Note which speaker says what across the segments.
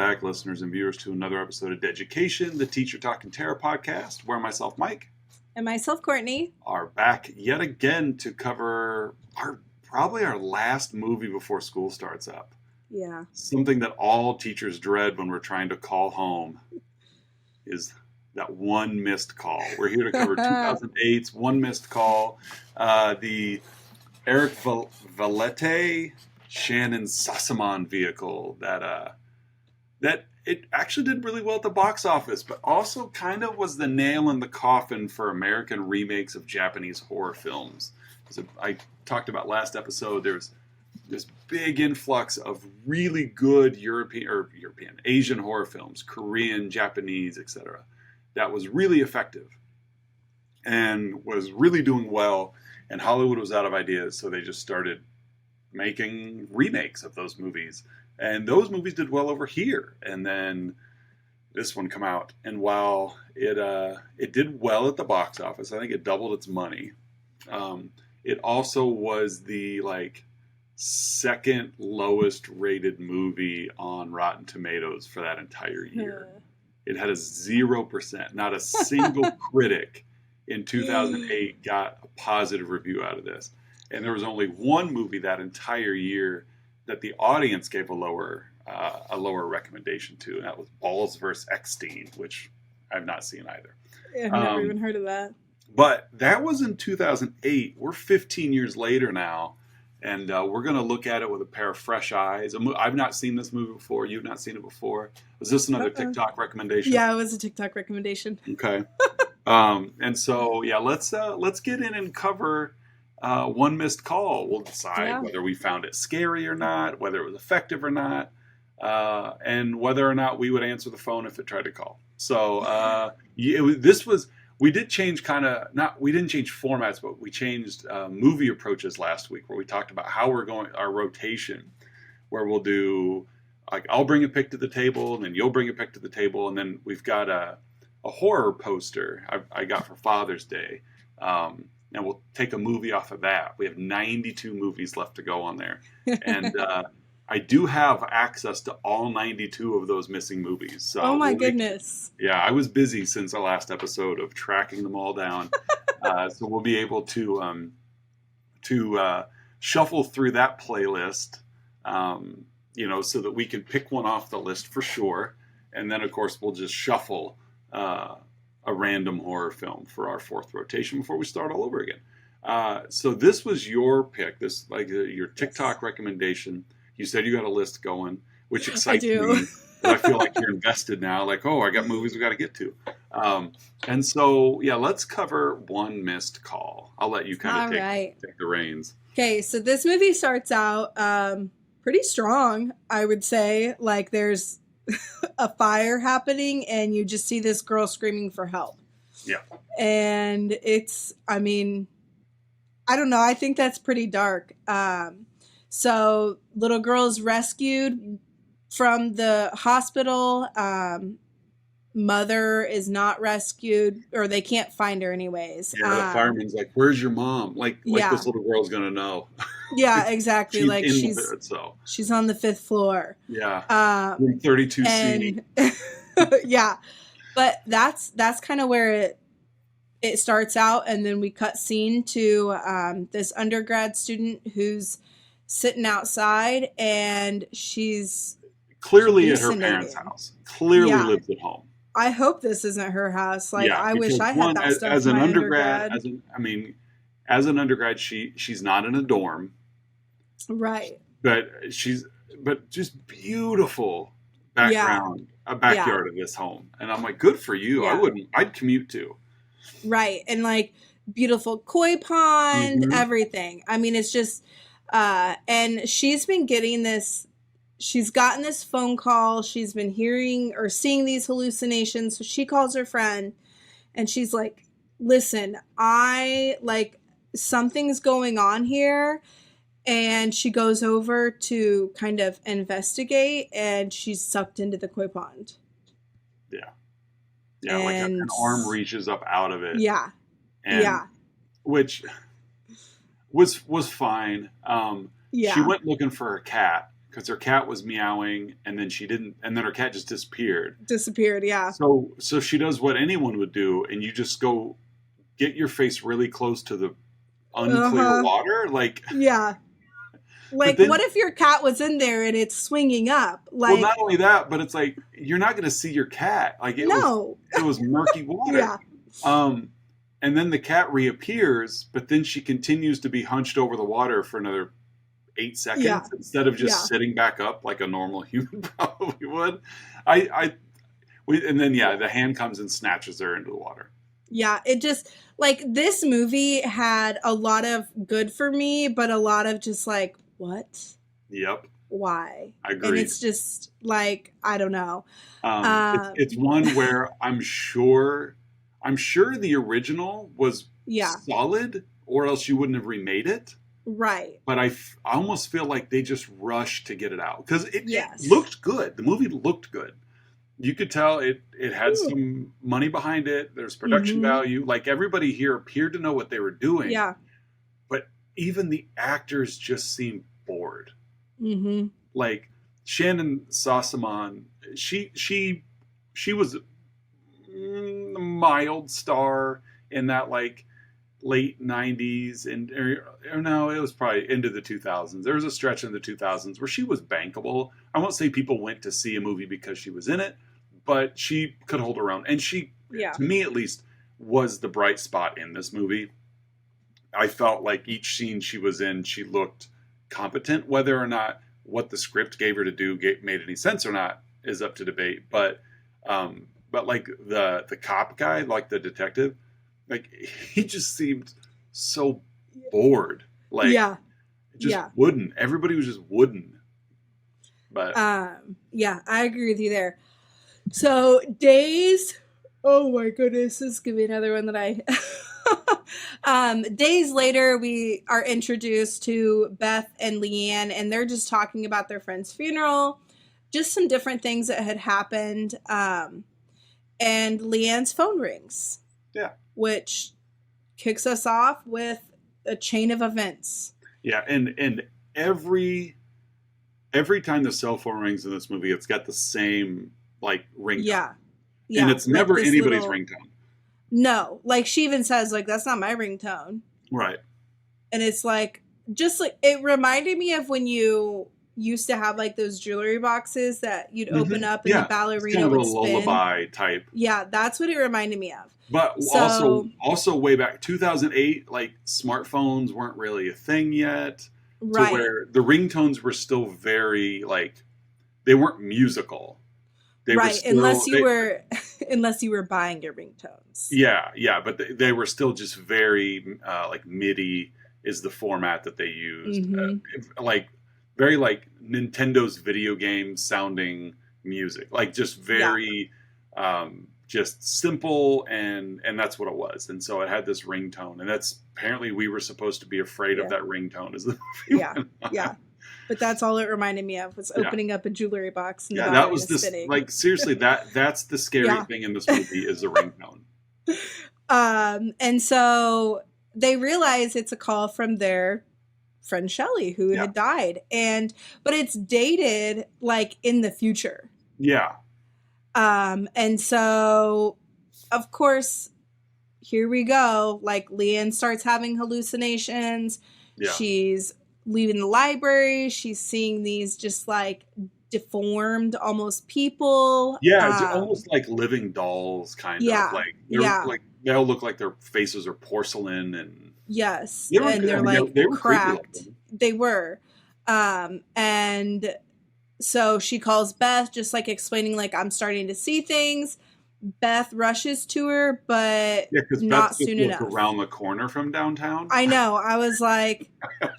Speaker 1: back, listeners and viewers, to another episode of Deducation, the Teacher Talking Terror podcast, where myself, Mike,
Speaker 2: and myself, Courtney,
Speaker 1: are back yet again to cover probably our last movie before school starts up.
Speaker 2: Yeah.
Speaker 1: Something that all teachers dread when we're trying to call home is that one missed call. We're here to cover 2008's One Missed Call, the Eric Valette, Shannon Sossamon vehicle that it actually did really well at the box office, but also kind of was the nail in the coffin for American remakes of Japanese horror films. So I talked about last episode, there's this big influx of really good Asian horror films, Korean, Japanese, etc., that was really effective and was really doing well, and Hollywood was out of ideas, so they just started making remakes of those movies. And those movies did well over here. And then this one come out. And while it did well at the box office, I think it doubled its money. It also was the second lowest rated movie on Rotten Tomatoes for that entire year. It had a 0%. Not a single critic in 2008 got a positive review out of this. And there was only one movie that entire year that the audience gave a lower recommendation to, and that was Balls vs. Eckstein, which I've not seen either.
Speaker 2: I've never even heard of that.
Speaker 1: But that was in 2008. We're 15 years later now, and we're going to look at it with a pair of fresh eyes. I've not seen this movie before. You've not seen it before. Was this another TikTok recommendation?
Speaker 2: Yeah, it was a TikTok recommendation.
Speaker 1: Okay. And so, yeah, let's get in and cover One Missed Call. We'll decide whether we found it scary or not, whether it was effective or not, and whether or not we would answer the phone if it tried to call. So we did change we didn't change formats, but we changed movie approaches last week, where we talked about how we're going, our rotation, where we'll do, I'll bring a pick to the table, and then you'll bring a pick to the table, and then we've got a horror poster I got for Father's Day. And we'll take a movie off of that. We have 92 movies left to go on there. And I do have access to all 92 of those missing movies. So
Speaker 2: oh my goodness.
Speaker 1: Yeah, I was busy since the last episode of tracking them all down. So we'll be able to shuffle through that playlist, so that we can pick one off the list for sure. And then, of course, we'll just shuffle a random horror film for our fourth rotation before we start all over again. So this was your pick, your TikTok recommendation. You said you got a list going, which excites me. I feel like you're invested now. I got movies we got to get to. And so, yeah, let's cover One Missed Call. I'll let you kind of take the reins.
Speaker 2: Okay, so this movie starts out pretty strong, I would say. There's a fire happening, and you just see this girl screaming for help.
Speaker 1: Yeah.
Speaker 2: And I don't know. I think that's pretty dark. So little girl's rescued from the hospital. Mother is not rescued, or they can't find her anyways.
Speaker 1: Yeah, the fireman's like, "Where's your mom?" This little girl's gonna know.
Speaker 2: Yeah, exactly. She's on the 5th floor.
Speaker 1: Yeah. Room 32C.
Speaker 2: Yeah. But that's kind of where it starts out, and then we cut scene to this undergrad student who's sitting outside, and she's
Speaker 1: clearly at her parents' house. Clearly lives at home.
Speaker 2: I hope this isn't her house. I wish I had that stuff
Speaker 1: as
Speaker 2: in
Speaker 1: an
Speaker 2: my
Speaker 1: undergrad. As an undergrad, she's not in a dorm.
Speaker 2: Right.
Speaker 1: But just beautiful background, a backyard of this home. And I'm like, good for you.
Speaker 2: Yeah.
Speaker 1: I'd commute too.
Speaker 2: Right. And beautiful koi pond, everything. It's just, and she's been getting this, she's gotten this phone call. She's been hearing or seeing these hallucinations. So she calls her friend, and she's like, listen, something's going on here. And she goes over to kind of investigate, and she's sucked into the koi pond. Yeah.
Speaker 1: Yeah,
Speaker 2: and
Speaker 1: an arm reaches up out of it.
Speaker 2: Yeah.
Speaker 1: Which was fine. She went looking for her cat, because her cat was meowing, and then she didn't, and then her cat just disappeared.
Speaker 2: Yeah.
Speaker 1: So she does what anyone would do, and you just go get your face really close to the unclear water, like
Speaker 2: yeah. Like, then, what if your cat was in there and it's swinging up? Like,
Speaker 1: well, not only that, but it's like you're not going to see your cat. Like it was murky water.
Speaker 2: Yeah.
Speaker 1: And then the cat reappears, but then she continues to be hunched over the water for another 8 seconds instead of just sitting back up like a normal human probably would. And then the hand comes and snatches her into the water.
Speaker 2: Yeah, it just like this movie had a lot of good for me, but a lot of just like, what?
Speaker 1: Yep.
Speaker 2: Why?
Speaker 1: I agree.
Speaker 2: And it's just like, I don't know.
Speaker 1: It's one where I'm sure the original was solid, or else you wouldn't have remade it.
Speaker 2: Right.
Speaker 1: But I almost feel like they just rushed to get it out because it looked good. The movie looked good. You could tell it had some money behind it. There's production value. Like everybody here appeared to know what they were doing.
Speaker 2: Yeah.
Speaker 1: But even the actors just seemed bored.
Speaker 2: Mm-hmm.
Speaker 1: Like Shannon Sossamon, she was a mild star in that like late 90s or no, it was probably into the 2000s. There was a stretch in the 2000s where she was bankable. I won't say people went to see a movie because she was in it, but she could hold her own. And she, to me at least, was the bright spot in this movie. I felt like each scene she was in, she looked competent. Whether or not what the script gave her to do made any sense or not is up to debate. But like the cop guy, like the detective, like he just seemed so bored. Like wooden. Everybody was just wooden. But
Speaker 2: I agree with you there. So Days, oh my goodness, this is gonna be another one that I days later we are introduced to Beth and Leanne, and they're just talking about their friend's funeral, just some different things that had happened. And Leanne's phone rings.
Speaker 1: Yeah.
Speaker 2: Which kicks us off with a chain of events.
Speaker 1: Yeah, and every time the cell phone rings in this movie, it's got the same like ringtone.
Speaker 2: Yeah.
Speaker 1: And it's never anybody's ringtone.
Speaker 2: No, like she even says like that's not my ringtone.
Speaker 1: Right.
Speaker 2: And it's like just like it reminded me of when you used to have like those jewelry boxes that you'd open up and the ballerina would spin.
Speaker 1: Lullaby type.
Speaker 2: Yeah, that's what it reminded me of.
Speaker 1: But also way back 2008, like smartphones weren't really a thing yet.
Speaker 2: Right.
Speaker 1: To where the ringtones were still very like they weren't musical. They were still, unless
Speaker 2: you were buying your ringtones.
Speaker 1: Yeah, but they were still just very like MIDI is the format that they used. Like very like Nintendo's video game sounding music, like just very just simple, and that's what it was. And so it had this ringtone, and that's apparently we were supposed to be afraid of that ringtone as the movie went on.
Speaker 2: Yeah. But that's all it reminded me of was opening up a jewelry box. And
Speaker 1: that was this spinning. Like seriously, that's the scary thing in this movie is the ringtone.
Speaker 2: And so they realize it's a call from their friend Shelley who had died, but it's dated like in the future.
Speaker 1: Yeah.
Speaker 2: And so of course, here we go. Like Leanne starts having hallucinations.
Speaker 1: Yeah.
Speaker 2: She's leaving the library. She's seeing these just like deformed almost people.
Speaker 1: Yeah, it's almost like living dolls kind of. Like like they all look like their faces are porcelain and
Speaker 2: they're like they were cracked. They were. And so she calls Beth, just like explaining like I'm starting to see things. Beth rushes to her, but not
Speaker 1: Beth
Speaker 2: soon enough.
Speaker 1: Around the corner from downtown.
Speaker 2: I know. I was like,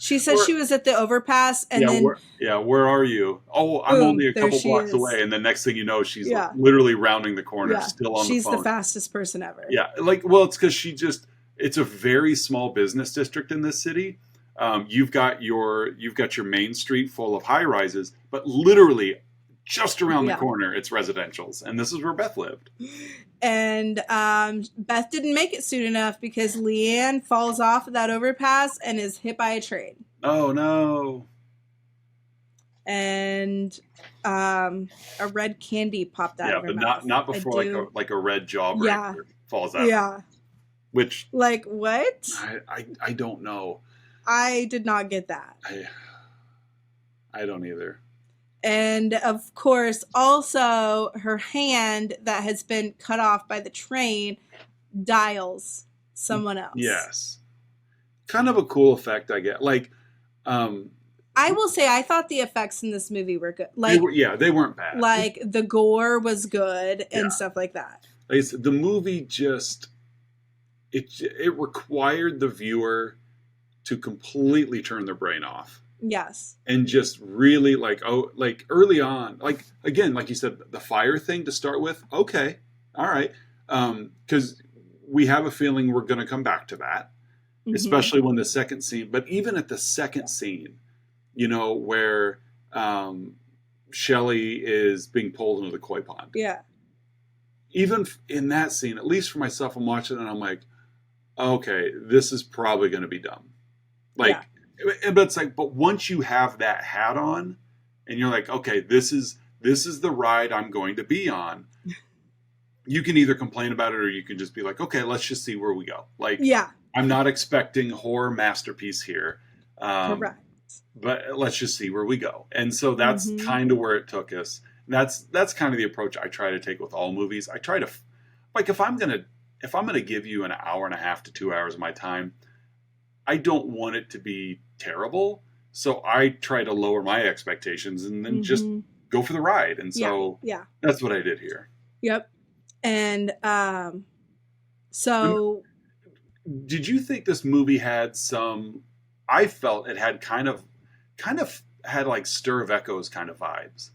Speaker 2: she said she was at the overpass, and then
Speaker 1: where are you? Oh, I'm only a couple blocks away, and the next thing you know, she's like, literally rounding the corner, still on the phone.
Speaker 2: She's the fastest person ever.
Speaker 1: Yeah, like it's because it's a very small business district in this city. You've got your main street full of high rises, but literally just around the corner, it's residentials. And this is where Beth lived.
Speaker 2: And Beth didn't make it soon enough because Leanne falls off of that overpass and is hit by a train.
Speaker 1: Oh, no.
Speaker 2: and a red candy popped out
Speaker 1: Yeah,
Speaker 2: of her
Speaker 1: but
Speaker 2: mouth.
Speaker 1: not before like a red jawbreaker
Speaker 2: Yeah.
Speaker 1: falls out.
Speaker 2: Yeah.
Speaker 1: Which
Speaker 2: Like what?
Speaker 1: I don't know.
Speaker 2: I did not get that.
Speaker 1: I don't either.
Speaker 2: And of course, also her hand that has been cut off by the train dials someone else.
Speaker 1: Yes. Kind of a cool effect, I get. Like,
Speaker 2: I will say I thought the effects in this movie were good. Like,
Speaker 1: they weren't bad.
Speaker 2: Like the gore was good and stuff like that.
Speaker 1: Like I said, the movie just it required the viewer to completely turn their brain off.
Speaker 2: Yes.
Speaker 1: And just really like early on, like again, like you said, the fire thing to start with. Okay, all right, because we have a feeling we're going to come back to that, especially when the second scene. But even at the second scene, you know, where Shelley is being pulled into the koi pond.
Speaker 2: Yeah.
Speaker 1: Even in that scene, at least for myself, I'm watching it and I'm like, okay, this is probably going to be dumb. Like, but it's like, but once you have that hat on, and you're like, okay, this is the ride I'm going to be on. You can either complain about it or you can just be like, okay, let's just see where we go. Like, I'm not expecting horror masterpiece here.
Speaker 2: Correct.
Speaker 1: But let's just see where we go. And so that's kind of where it took us. That's kind of the approach I try to take with all movies. I try to, like, if I'm gonna give you an hour and a half to 2 hours of my time, I don't want it to be terrible. So I try to lower my expectations and then just go for the ride. And so that's what I did here.
Speaker 2: Yep. And so
Speaker 1: did you think this movie had some, I felt it had kind of had like Stir of Echoes kind of vibes.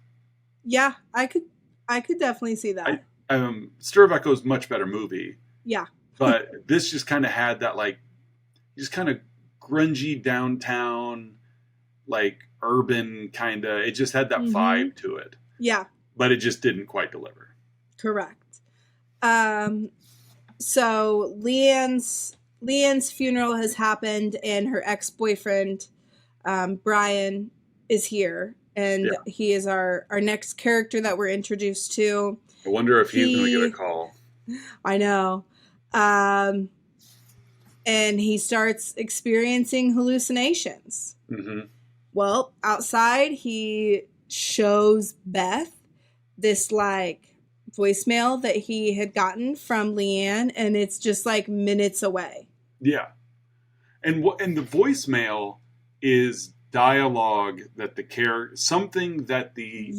Speaker 2: Yeah, I could definitely see that.
Speaker 1: Stir of Echoes, much better movie.
Speaker 2: Yeah.
Speaker 1: But this just kind of had that, like, just kind of grungy downtown, like urban kind of, it just had that vibe to it.
Speaker 2: Yeah.
Speaker 1: But it just didn't quite deliver.
Speaker 2: Correct. So Leanne's funeral has happened and her ex-boyfriend, Brian, is here. And he is our next character that we're introduced to.
Speaker 1: I wonder if he's going to get a call.
Speaker 2: I know. And he starts experiencing hallucinations. Well, outside, he shows Beth this, like, voicemail that he had gotten from Leanne, and it's just, like, minutes away.
Speaker 1: Yeah. And the voicemail is dialogue that something that the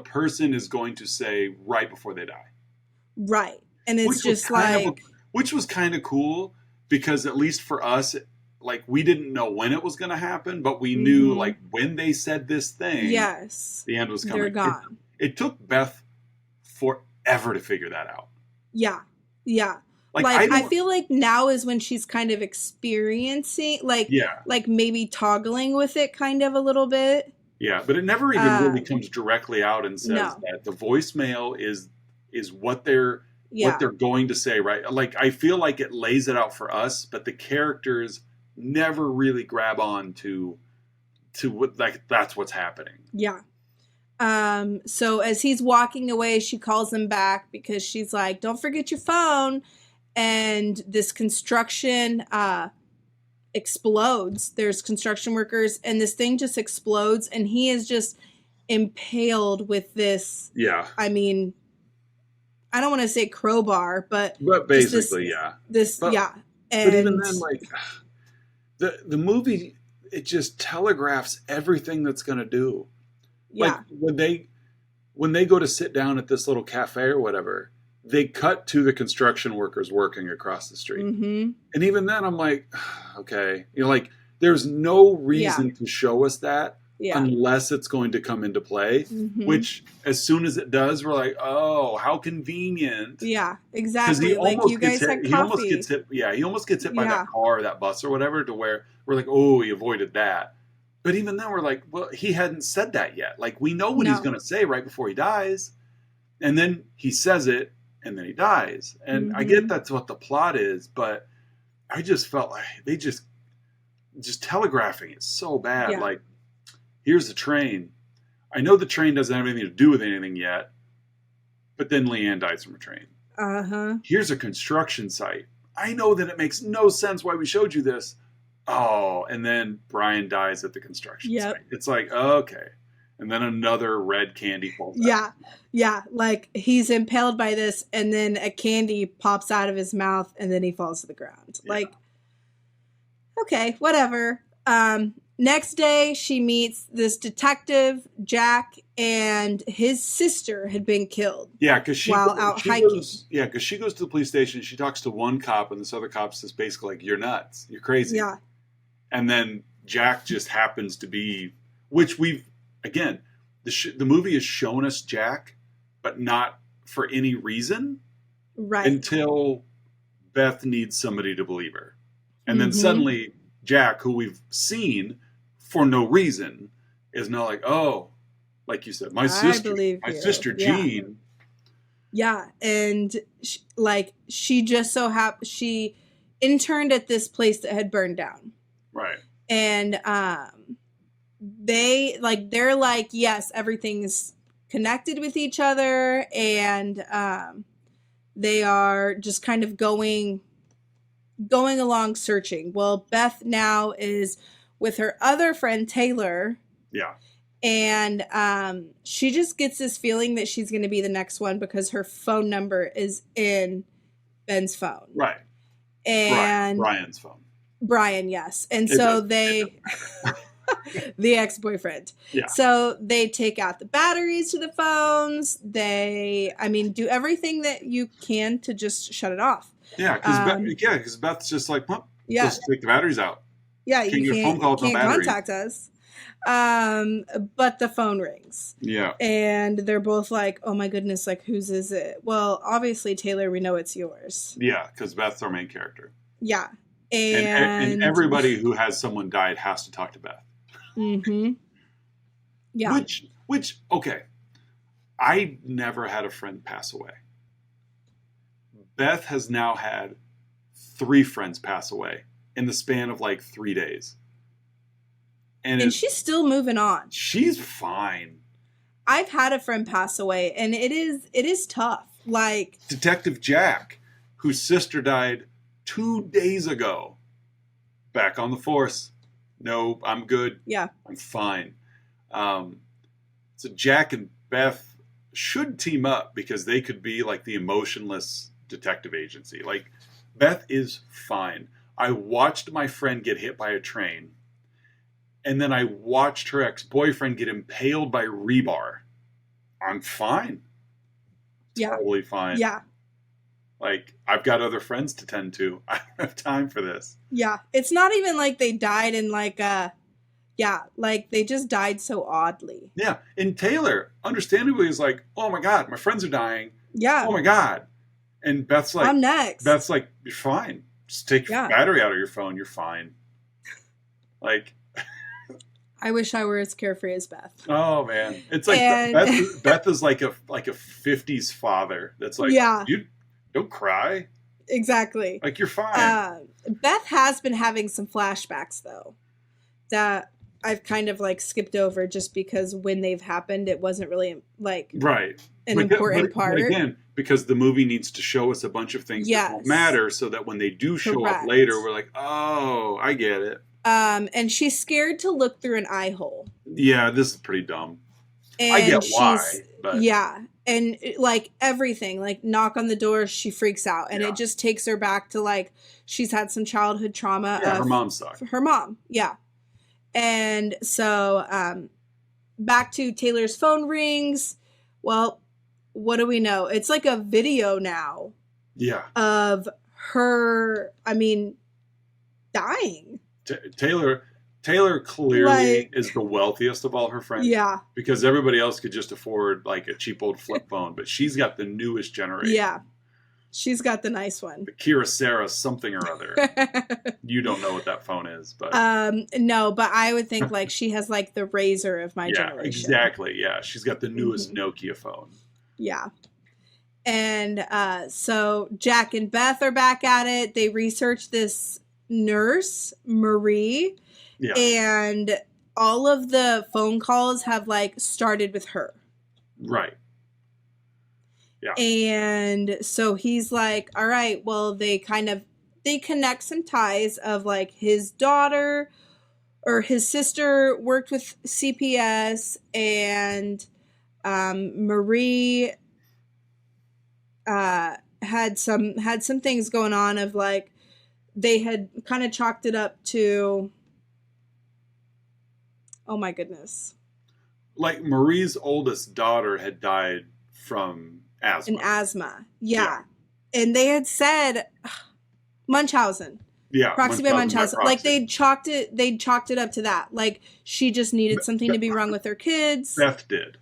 Speaker 1: person is going to say right before they die.
Speaker 2: Right. And it's just like,
Speaker 1: which was kind of cool because at least for us, like, we didn't know when it was going to happen, but we knew, like, when they said this thing, the end was coming.
Speaker 2: They're gone.
Speaker 1: It took Beth forever to figure that out.
Speaker 2: Yeah. Yeah. Like I feel like now is when she's kind of experiencing, like maybe toggling with it kind of a little bit.
Speaker 1: Yeah, but it never even really comes directly out and says that the voicemail is what they're going to say, right? Like, I feel like it lays it out for us, but the characters never really grab on to what, like, that's what's happening.
Speaker 2: Yeah. So as he's walking away, she calls him back because she's like, "Don't forget your phone." And this construction explodes. There's construction workers, and this thing just explodes, and he is just impaled with this. Yeah. I mean, I don't want to say crowbar, but
Speaker 1: basically,
Speaker 2: And
Speaker 1: but even then, like, the movie, it just telegraphs everything that's going to do.
Speaker 2: Yeah.
Speaker 1: Like, when they go to sit down at this little cafe or whatever, they cut to the construction workers working across the street. And even then, I'm like, okay. You know, like, there's no reason to show us that unless it's going to come into play, which as soon as it does, we're like, oh, how convenient.
Speaker 2: Yeah, exactly. Like, you guys had coffee.
Speaker 1: He almost gets hit by that car or that bus or whatever, to where we're like, oh, he avoided that. But even then, we're like, well, he hadn't said that yet. Like, we know what he's going to say right before he dies. And then he says it, and then he dies. And I get that's what the plot is, but I just felt like they just telegraphing it so bad. Like, here's the train. I know the train doesn't have anything to do with anything yet, but then Leanne dies from a train. Here's a construction site. I know that it makes no sense why we showed you this. Oh, and then Brian dies at the construction site. It's like, okay. And then another red candy falls out.
Speaker 2: Yeah. Like he's impaled by this, and then a candy pops out of his mouth, and then he falls to the ground. Yeah. Like, okay, whatever. Next day, she meets this detective, Jack, and his sister had been killed.
Speaker 1: Yeah, because
Speaker 2: hiking.
Speaker 1: Because she goes to the police station. She talks to one cop, and this other cop says basically like, "You're nuts. You're crazy."
Speaker 2: Yeah.
Speaker 1: And then Jack just happens to be, which again, the movie has shown us Jack, but not for any reason,
Speaker 2: right?
Speaker 1: Until Beth needs somebody to believe her, and then suddenly Jack, who we've seen for no reason, is now like, oh, like you said, my sister Jean.
Speaker 2: Yeah, and she just so happened she interned at this place that had burned down.
Speaker 1: Right.
Speaker 2: And they're like, yes, everything's connected with each other, and they are just kind of going along searching. Well, Beth now is with her other friend Taylor.
Speaker 1: Yeah.
Speaker 2: And she just gets this feeling that she's going to be the next one because her phone number is in Ben's phone.
Speaker 1: Right.
Speaker 2: And
Speaker 1: Brian's phone.
Speaker 2: Brian, yes. And so the ex-boyfriend. Yeah. So they take out the batteries to the phones. They, do everything that you can to just shut it off.
Speaker 1: Yeah, because Beth's just like, just take the batteries out.
Speaker 2: Yeah, you can't contact us. But the phone rings.
Speaker 1: Yeah.
Speaker 2: And they're both like, oh my goodness, like, whose is it? Well, obviously, Taylor, we know it's yours.
Speaker 1: Yeah, because Beth's our main character.
Speaker 2: Yeah.
Speaker 1: And everybody who has someone died has to talk to Beth.
Speaker 2: Mm-hmm. Yeah.
Speaker 1: Which, okay. I never had a friend pass away. Beth has now had 3 friends pass away in the span of like 3 days. And
Speaker 2: she's still moving on.
Speaker 1: She's fine.
Speaker 2: I've had a friend pass away, and it is tough. Like
Speaker 1: Detective Jack, whose sister died 2 days ago. Back on the force. No, I'm good.
Speaker 2: Yeah.
Speaker 1: I'm fine. So Jack and Beth should team up because they could be like the emotionless detective agency. Like, Beth is fine. I watched my friend get hit by a train, and then I watched her ex-boyfriend get impaled by rebar. I'm fine.
Speaker 2: Yeah.
Speaker 1: Totally fine.
Speaker 2: Yeah.
Speaker 1: Like, I've got other friends to tend to. I don't have time for this.
Speaker 2: Yeah. It's not even like they died in like they just died so oddly.
Speaker 1: Yeah. And Taylor, understandably, is like, oh my God, my friends are dying.
Speaker 2: Yeah.
Speaker 1: Oh my God. And Beth's like,
Speaker 2: I'm next.
Speaker 1: Beth's like, you're fine. Just take your battery out of your phone. You're fine. Like,
Speaker 2: I wish I were as carefree as Beth.
Speaker 1: Oh man, it's like Beth is like a 50s father. That's like, you don't cry.
Speaker 2: Exactly.
Speaker 1: Like, you're fine.
Speaker 2: Beth has been having some flashbacks though, that I've kind of like skipped over just because when they've happened, it wasn't really like an important part.
Speaker 1: But again, because the movie needs to show us a bunch of things that won't matter, so that when they do show up later, we're like, oh, I get it.
Speaker 2: And she's scared to look through an eye hole.
Speaker 1: Yeah, this is pretty dumb.
Speaker 2: And
Speaker 1: I get why, but
Speaker 2: yeah, and like everything, like knock on the door, she freaks out, and it just takes her back to like she's had some childhood trauma.
Speaker 1: Yeah, her mom sucked.
Speaker 2: Her mom, yeah. And so back to Taylor's phone rings. Well, what do we know? It's like a video now.
Speaker 1: Yeah.
Speaker 2: Of her, dying.
Speaker 1: Taylor clearly is the wealthiest of all her friends.
Speaker 2: Yeah.
Speaker 1: Because everybody else could just afford like a cheap old flip phone, but she's got the newest generation.
Speaker 2: Yeah. She's got the nice one.
Speaker 1: The Kyocera something or other. You don't know what that phone is, but
Speaker 2: no, but I would think like she has like the Razor of my generation.
Speaker 1: Exactly. Yeah. She's got the newest Nokia phone.
Speaker 2: Yeah. And so Jack and Beth are back at it. They research this nurse, Marie. Yeah. And all of the phone calls have like started with her.
Speaker 1: Right. Yeah.
Speaker 2: And so he's like, all right, well, they connect some ties of like his daughter or his sister worked with CPS, and Marie had some things going on of like they had kind of chalked it up to, oh my goodness,
Speaker 1: like Marie's oldest daughter had died from asthma.
Speaker 2: an asthma. Yeah. And they had said Munchausen.
Speaker 1: Yeah,
Speaker 2: Proxy by Munchausen. Like they'd chalked it up to that. Like she just needed something to be wrong with her kids.
Speaker 1: Beth did.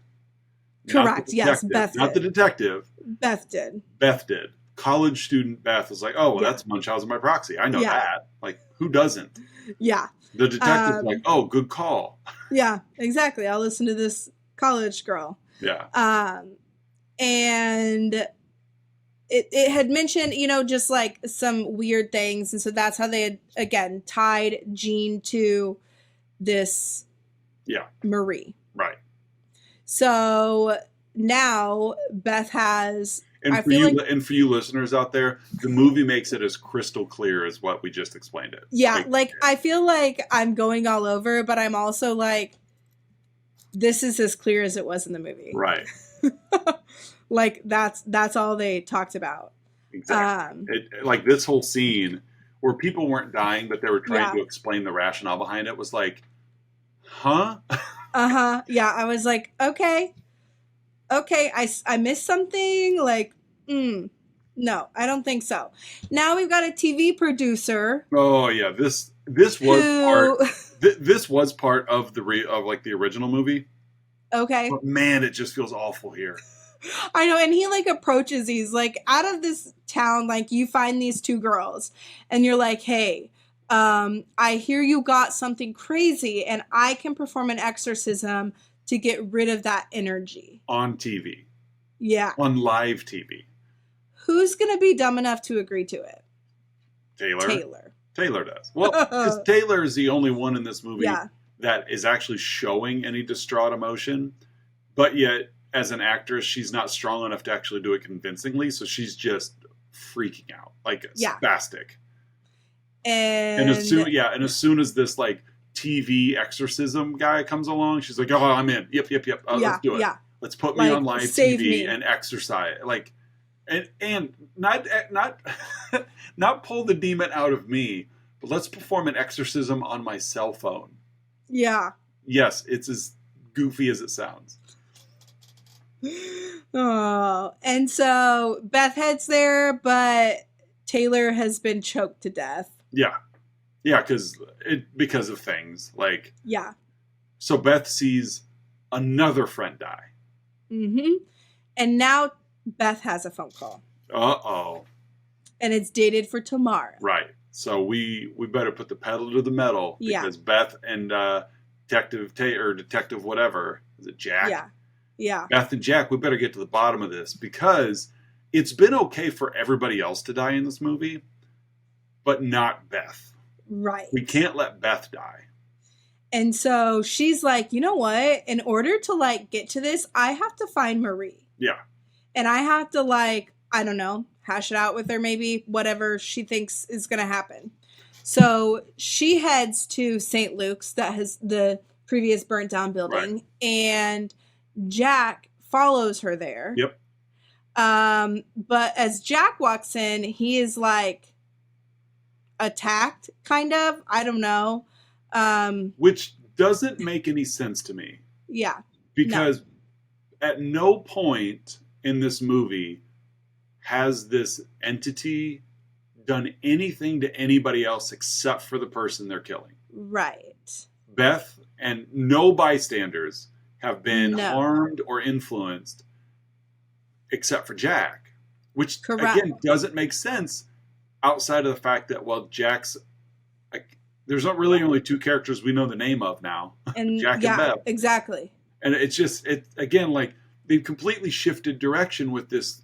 Speaker 2: Correct. Yes, Beth did.
Speaker 1: Not the detective.
Speaker 2: Beth did.
Speaker 1: Beth did. College student Beth was like, oh, well, that's Munchausen by proxy. I know that. Like, who doesn't?
Speaker 2: Yeah.
Speaker 1: The detective's like, oh, good call.
Speaker 2: Yeah, exactly. I'll listen to this college girl.
Speaker 1: Yeah.
Speaker 2: And it had mentioned, you know, just like some weird things. And so that's how they had, again, tied Jean to this Marie.
Speaker 1: Right.
Speaker 2: So now Beth has...
Speaker 1: And for you listeners out there, the movie makes it as crystal clear as what we just explained it.
Speaker 2: Yeah, like I feel like I'm going all over, but I'm also like, this is as clear as it was in the movie.
Speaker 1: Right.
Speaker 2: Like that's all they talked about.
Speaker 1: Exactly. Like this whole scene where people weren't dying, but they were trying to explain the rationale behind it was like, huh?
Speaker 2: Uh-huh. Yeah, I was like, okay, I missed something. Like, no, I don't think so. Now we've got a TV producer.
Speaker 1: Oh yeah, this was part of the original movie.
Speaker 2: Okay.
Speaker 1: But man, it just feels awful here.
Speaker 2: I know, and he like approaches these like out of this town, like you find these two girls and you're like, hey, I hear you got something crazy and I can perform an exorcism to get rid of that energy.
Speaker 1: On TV.
Speaker 2: Yeah.
Speaker 1: On live TV.
Speaker 2: Who's going to be dumb enough to agree to it?
Speaker 1: Taylor does. Well, because Taylor is the only one in this movie that is actually showing any distraught emotion, but yet as an actress, she's not strong enough to actually do it convincingly, so she's just freaking out, like spastic. And as soon as this like TV exorcism guy comes along, she's like, "Oh, I'm in. Yep. Let's do it. Yeah. Let's put me on live TV and exorcise." Like, and not not pull the demon out of me, but let's perform an exorcism on my cell phone.
Speaker 2: Yeah.
Speaker 1: Yes, it's as goofy as it sounds.
Speaker 2: Oh, and so Beth heads there, but Taylor has been choked to death.
Speaker 1: Yeah, because of things like So Beth sees another friend die.
Speaker 2: Mm-hmm. And now Beth has a phone call.
Speaker 1: Uh-oh.
Speaker 2: And it's dated for tomorrow.
Speaker 1: Right. So we better put the pedal to the metal because Beth and Detective whatever, is it Jack?
Speaker 2: Yeah. Yeah.
Speaker 1: Beth and Jack, we better get to the bottom of this because it's been okay for everybody else to die in this movie, but not Beth.
Speaker 2: Right.
Speaker 1: We can't let Beth die.
Speaker 2: And so she's like, you know what? In order to like get to this, I have to find Marie.
Speaker 1: Yeah.
Speaker 2: And I have to like, I don't know, hash it out with her, maybe whatever she thinks is going to happen. So she heads to St. Luke's, that has the previous burnt down building. Right. And Jack follows her there.
Speaker 1: Yep.
Speaker 2: But as Jack walks in, he is like attacked, kind of. I don't know.
Speaker 1: Which doesn't make any sense to me.
Speaker 2: Yeah.
Speaker 1: Because at no point in this movie has this entity done anything to anybody else except for the person they're killing. Right. Beth and no bystanders have been harmed or influenced except for Jack, which again doesn't make sense outside of the fact that, well, Jack's there's not really only two characters we know the name of now, and Jack and Beth. Exactly. And it's just again like they've completely shifted direction with this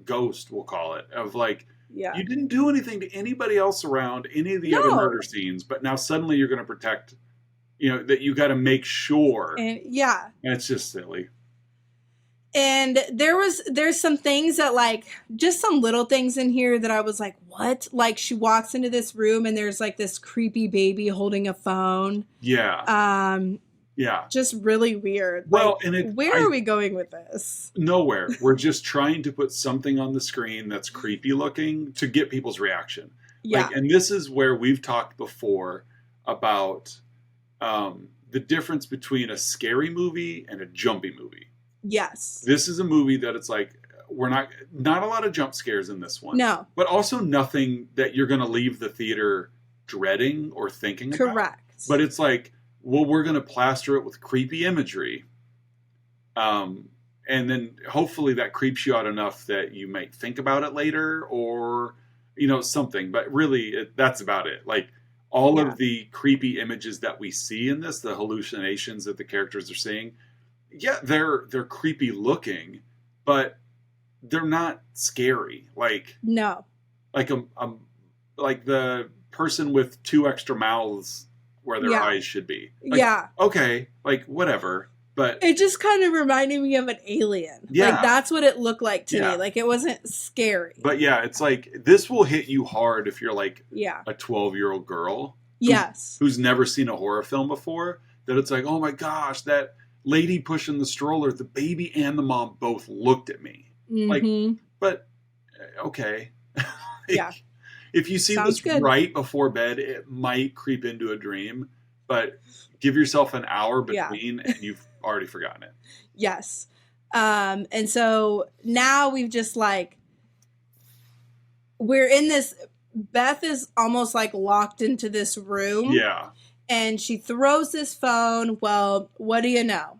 Speaker 1: ghost, we'll call it, of like you didn't do anything to anybody else around any of the other murder scenes, but now suddenly you're going to protect that you got to make sure.
Speaker 2: And yeah.
Speaker 1: And it's just silly.
Speaker 2: And there's some things that, like, just some little things in here that I was like, what? Like, she walks into this room and there's like this creepy baby holding a phone.
Speaker 1: Yeah. Yeah.
Speaker 2: Just really weird.
Speaker 1: Well,
Speaker 2: like,
Speaker 1: and
Speaker 2: where are we going with this?
Speaker 1: Nowhere. We're just trying to put something on the screen that's creepy looking to get people's reaction.
Speaker 2: Yeah.
Speaker 1: Like, and this is where we've talked before about the difference between a scary movie and a jumpy movie.
Speaker 2: Yes.
Speaker 1: This is a movie that it's like, we're not a lot of jump scares in this one.
Speaker 2: No.
Speaker 1: But also nothing that you're going to leave the theater dreading or thinking about.
Speaker 2: Correct.
Speaker 1: But it's like, well, we're going to plaster it with creepy imagery. And then hopefully that creeps you out enough that you might think about it later or, something. But really, that's about it. Like, all of the creepy images that we see in this, the hallucinations that the characters are seeing, yeah, they're creepy looking, but they're not scary. Like,
Speaker 2: no,
Speaker 1: like like the person with 2 extra mouths where their eyes should be. Like,
Speaker 2: yeah.
Speaker 1: Okay. Like, whatever. But
Speaker 2: it just kind of reminded me of an alien.
Speaker 1: Yeah.
Speaker 2: Like, that's what it looked like to me. Like, it wasn't scary.
Speaker 1: But yeah, it's like, this will hit you hard if you're like
Speaker 2: a
Speaker 1: 12-year-old girl.
Speaker 2: Yes.
Speaker 1: Who's never seen a horror film before. That it's like, oh my gosh, that lady pushing the stroller, the baby and the mom both looked at me.
Speaker 2: Mm-hmm.
Speaker 1: Like, but okay.
Speaker 2: Yeah.
Speaker 1: If you see this right before bed, it might creep into a dream, but give yourself an hour between and you've already forgotten it.
Speaker 2: Yes. And so now we've just like, we're in this, Beth is almost like locked into this room.
Speaker 1: Yeah.
Speaker 2: And she throws this phone. Well, what do you know?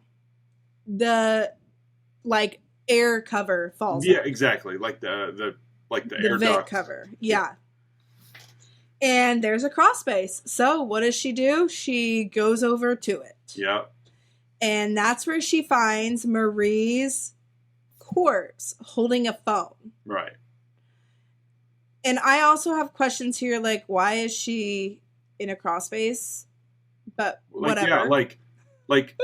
Speaker 2: The like air cover falls off.
Speaker 1: Exactly. Like the air
Speaker 2: vent
Speaker 1: duct
Speaker 2: cover. Yeah. And there's a crawl space. So what does she do? She goes over to it.
Speaker 1: Yeah.
Speaker 2: And that's where she finds Marie's corpse holding a phone.
Speaker 1: Right.
Speaker 2: And I also have questions here, like, why is she in a crawl space? But whatever.
Speaker 1: Yeah, like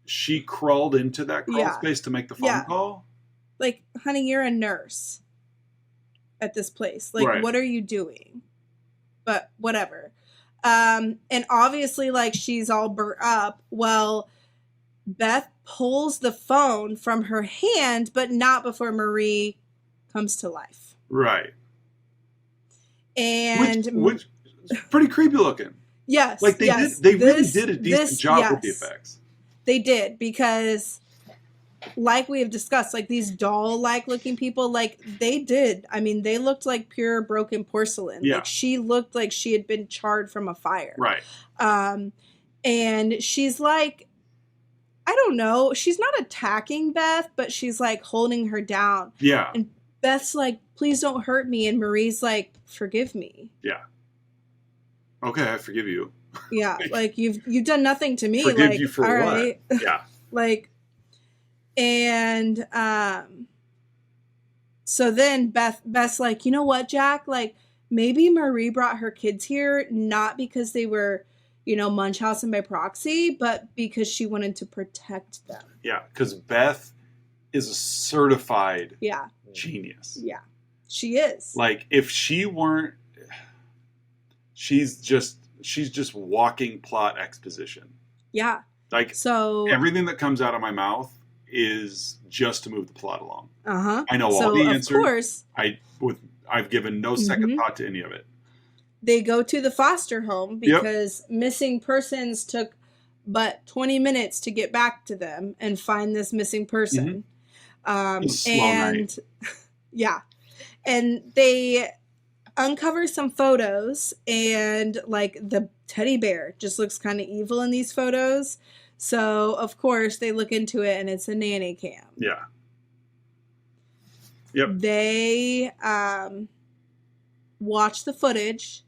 Speaker 1: she crawled into that crawl space to make the phone call.
Speaker 2: Like, honey, you're a nurse at this place. Like, what are you doing? But whatever. And obviously, like, she's all burnt up. Well, Beth pulls the phone from her hand, but not before Marie comes to life.
Speaker 1: Right.
Speaker 2: And
Speaker 1: which is pretty creepy looking.
Speaker 2: Yes.
Speaker 1: Like they really did a decent job with the effects.
Speaker 2: They did, because like we have discussed, like these doll-like looking people, like they did. I mean, they looked like pure broken porcelain.
Speaker 1: Yeah.
Speaker 2: Like she looked like she had been charred from a fire.
Speaker 1: Right.
Speaker 2: And she's like, I don't know, she's not attacking Beth, but she's like holding her down.
Speaker 1: Yeah.
Speaker 2: And Beth's like, please don't hurt me. And Marie's like, forgive me.
Speaker 1: Yeah. Okay, I forgive you.
Speaker 2: Yeah, like you've done nothing to me.
Speaker 1: Forgive
Speaker 2: like,
Speaker 1: you for
Speaker 2: all
Speaker 1: what?
Speaker 2: right.
Speaker 1: Yeah.
Speaker 2: Like, and so then Beth's like, you know what, Jack? Like, maybe Marie brought her kids here not because they were, Munchausen by proxy, but because she wanted to protect them.
Speaker 1: Yeah, because Beth is a certified genius.
Speaker 2: Yeah, she is.
Speaker 1: Like, if she weren't, she's just walking plot exposition.
Speaker 2: Yeah.
Speaker 1: Like,
Speaker 2: so
Speaker 1: everything that comes out of my mouth is just to move the plot along.
Speaker 2: Uh-huh.
Speaker 1: I know all the answers.
Speaker 2: Of course.
Speaker 1: I've given no second thought to any of it.
Speaker 2: They go to the foster home because missing persons took but 20 minutes to get back to them and find this missing person. And yeah. And they uncover some photos, and like the teddy bear just looks kind of evil in these photos. So of course they look into it, and it's a nanny cam.
Speaker 1: Yeah. Yep.
Speaker 2: They watch the footage,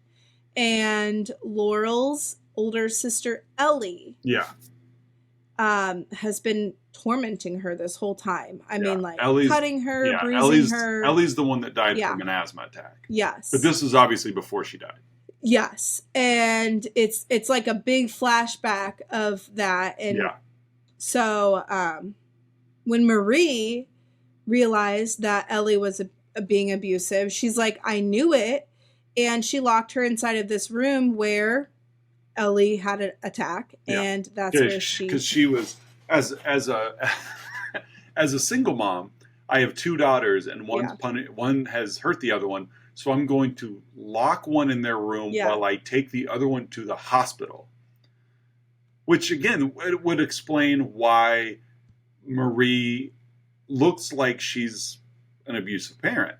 Speaker 2: and Laurel's older sister Ellie has been tormenting her this whole time. I mean, like, cutting her, bruising her.
Speaker 1: Ellie's the one that died from an asthma attack.
Speaker 2: Yes.
Speaker 1: But this is obviously before she died.
Speaker 2: Yes, and it's like a big flashback of that, and
Speaker 1: Yeah.
Speaker 2: so when Marie realized that Ellie was being abusive, she's like, I knew it, and she locked her inside of this room where Ellie had an attack,
Speaker 1: Yeah.
Speaker 2: and that's where
Speaker 1: Because she was as a as a single mom. I have two daughters, and one has hurt the other one. So I'm going to lock one in their room while I take the other one to the hospital. Which again would explain why Marie looks like she's an abusive parent.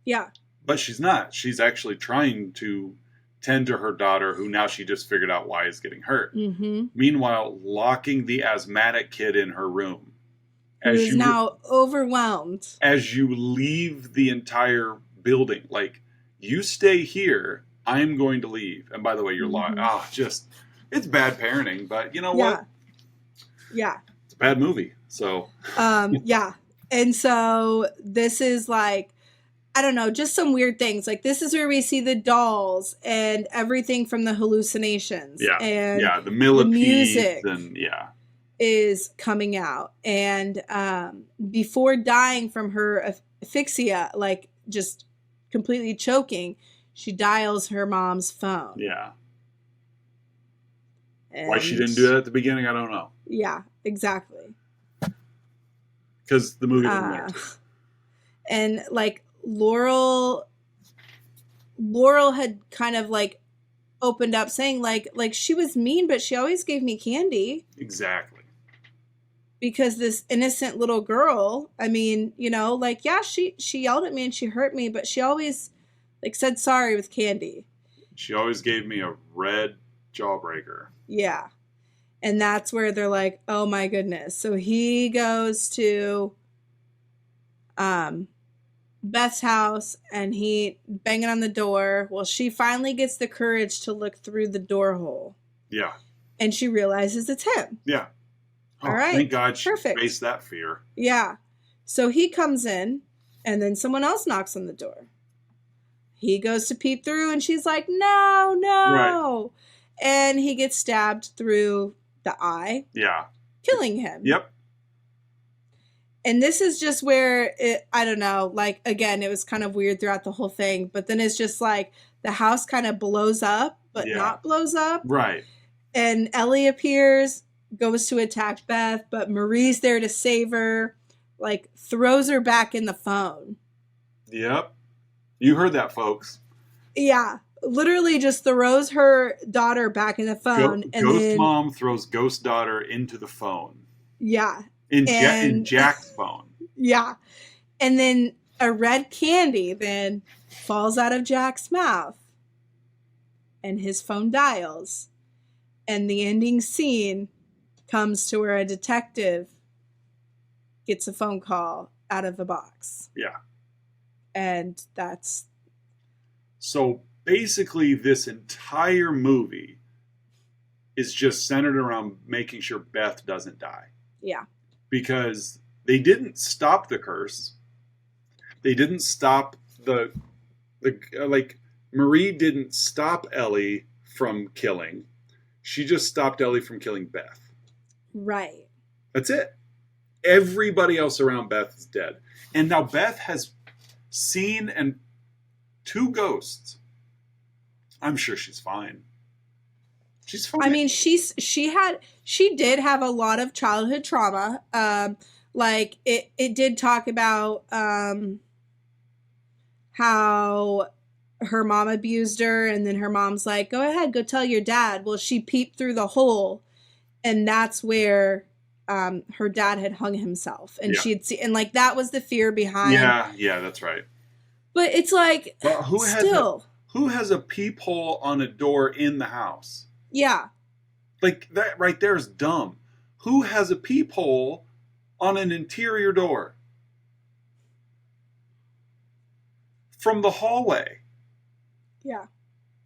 Speaker 2: Yeah.
Speaker 1: But she's not. She's actually trying to tend to her daughter, who now she just figured out why is getting hurt.
Speaker 2: Mm-hmm.
Speaker 1: Meanwhile, locking the asthmatic kid in her room.
Speaker 2: Who is now overwhelmed.
Speaker 1: As you leave the entire building, like, you stay here, I'm going to leave. And by the way, you're locked. It's bad parenting, but you know what?
Speaker 2: Yeah.
Speaker 1: It's a bad movie. So.
Speaker 2: Yeah. And so this is like, I don't know, just some weird things. Like, this is where we see the dolls and everything from the hallucinations.
Speaker 1: Yeah.
Speaker 2: And
Speaker 1: the millipedes
Speaker 2: music
Speaker 1: and
Speaker 2: is coming out. And before dying from her asphyxia, like just completely choking, she dials her mom's phone.
Speaker 1: Yeah. And why she didn't do that at the beginning, I don't know.
Speaker 2: Yeah, exactly.
Speaker 1: Because the movie didn't want to.
Speaker 2: And like Laurel had kind of like opened up saying like she was mean, but she always gave me candy.
Speaker 1: Exactly.
Speaker 2: Because this innocent little girl, I mean, you know, like, yeah, she yelled at me and she hurt me, but she always like said sorry with candy.
Speaker 1: She always gave me a red jawbreaker.
Speaker 2: Yeah. And that's where they're like, oh my goodness. So he goes to Beth's house and he banging on the door. Well, she finally gets the courage to look through the door hole.
Speaker 1: Yeah.
Speaker 2: And she realizes it's him.
Speaker 1: Yeah. Oh,
Speaker 2: all right.
Speaker 1: Thank God she faced that fear.
Speaker 2: Yeah. So he comes in and then someone else knocks on the door. He goes to peep through and she's like, no. Right. And he gets stabbed through the eye.
Speaker 1: Yeah.
Speaker 2: Killing him.
Speaker 1: Yep.
Speaker 2: And this is just where I don't know, like, again, it was kind of weird throughout the whole thing. But then it's just like the house kind of blows up, but not blows up.
Speaker 1: Right.
Speaker 2: And Ellie appears, goes to attack Beth, but Marie's there to save her, like, throws her back in the phone.
Speaker 1: Yep. You heard that, folks.
Speaker 2: Yeah. Literally just throws her daughter back in the phone.
Speaker 1: Ghost mom throws ghost daughter into the phone.
Speaker 2: Yeah.
Speaker 1: In Jack's phone.
Speaker 2: Yeah. And then a red candy then falls out of Jack's mouth. And his phone dials. And the ending scene comes to where a detective gets a phone call out of the box.
Speaker 1: Yeah.
Speaker 2: And that's...
Speaker 1: So basically this entire movie is just centered around making sure Beth doesn't die.
Speaker 2: Yeah.
Speaker 1: Because they didn't stop the curse. They didn't stop the Marie didn't stop Ellie from killing. She just stopped Ellie from killing Beth.
Speaker 2: Right.
Speaker 1: That's it. Everybody else around Beth is dead. And now Beth has seen and 2 ghosts. I'm sure she's fine. She's fine.
Speaker 2: I mean, she did have a lot of childhood trauma. Like it did talk about how her mom abused her, and then her mom's like, "Go ahead, go tell your dad." Well, she peeped through the hole, and that's where her dad had hung himself, and she had seen, and like that was the fear behind.
Speaker 1: Yeah, that's right.
Speaker 2: But it's like,
Speaker 1: but who has a peephole on a door in the house?
Speaker 2: Yeah.
Speaker 1: Like, that right there is dumb. Who has a peephole on an interior door? From the hallway.
Speaker 2: Yeah.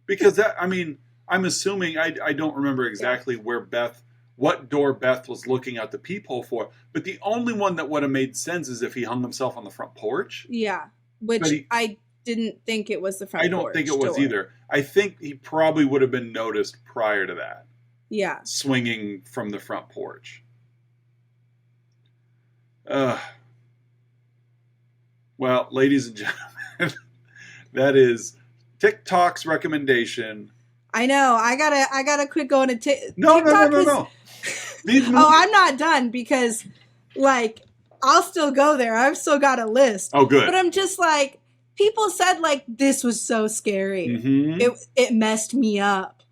Speaker 1: Because that, I mean, I'm assuming, I don't remember exactly what door Beth was looking out the peephole for, but the only one that would have made sense is if he hung himself on the front porch.
Speaker 2: Yeah. Which I didn't think it was the front
Speaker 1: I don't
Speaker 2: porch
Speaker 1: think it was
Speaker 2: door.
Speaker 1: either. I think he probably would have been noticed prior to that.
Speaker 2: Yeah.
Speaker 1: Swinging from the front porch. Well, ladies and gentlemen, that is TikTok's recommendation.
Speaker 2: I know. I gotta quit going to
Speaker 1: No. These movies...
Speaker 2: Oh, I'm not done because, like, I'll still go there. I've still got a list.
Speaker 1: Oh, good.
Speaker 2: But I'm just like, people said, like, this was so scary.
Speaker 1: Mm-hmm.
Speaker 2: It messed me up.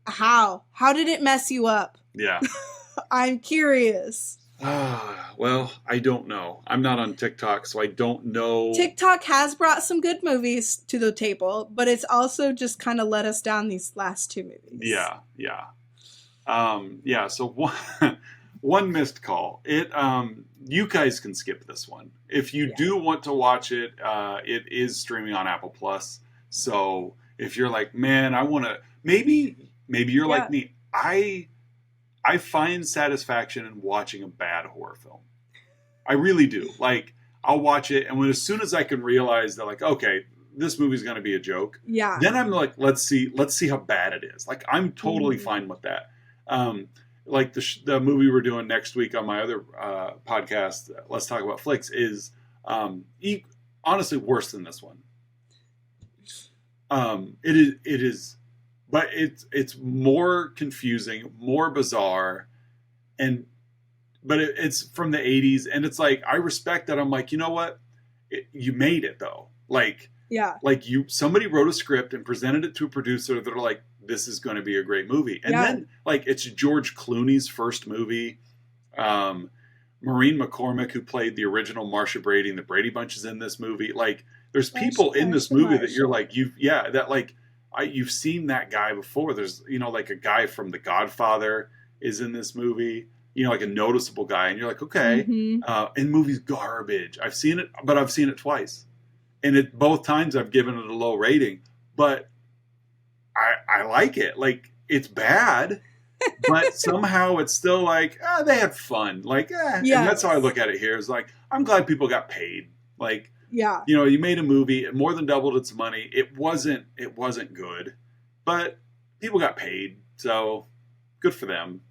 Speaker 2: How? How did it mess you up?
Speaker 1: Yeah.
Speaker 2: I'm curious.
Speaker 1: Well, I don't know. I'm not on TikTok, so I don't know.
Speaker 2: TikTok has brought some good movies to the table, but it's also just kind of let us down these last two movies.
Speaker 1: Yeah. So one missed call. You guys can skip this one. If you do want to watch it, it is streaming on Apple Plus. So if you're like, man, I want to, maybe you're like me. I find satisfaction in watching a bad horror film. I really do. Like, I'll watch it, and as soon as I can realize that, like, okay, this movie's going to be a joke. Yeah. Then I'm like, let's see how bad it is. Like, I'm totally fine with that. Like the movie we're doing next week on my other podcast, Let's Talk About Flicks, is honestly worse than this one. It is. But it's more confusing, more bizarre, but it's from the 80s, and it's like, I respect that. I'm like, you know what? You made it though. Like, somebody wrote a script and presented it to a producer that are like, this is going to be a great movie. And then, like, it's George Clooney's first movie. Maureen McCormick, who played the original Marsha Brady, and the Brady Bunch is in this movie. Like, there's people in this movie that you're like, you've seen that guy before. There's, like a guy from The Godfather is in this movie, like a noticeable guy. And you're like, okay. And the movie's garbage. I've seen it, but I've seen it twice. And both times I've given it a low rating, but I like it. Like, it's bad, but somehow it's still like, they had fun. Like, and that's how I look at it here. Is like, I'm glad people got paid. Like, you made a movie, it more than doubled its money. It wasn't good, but people got paid, so good for them.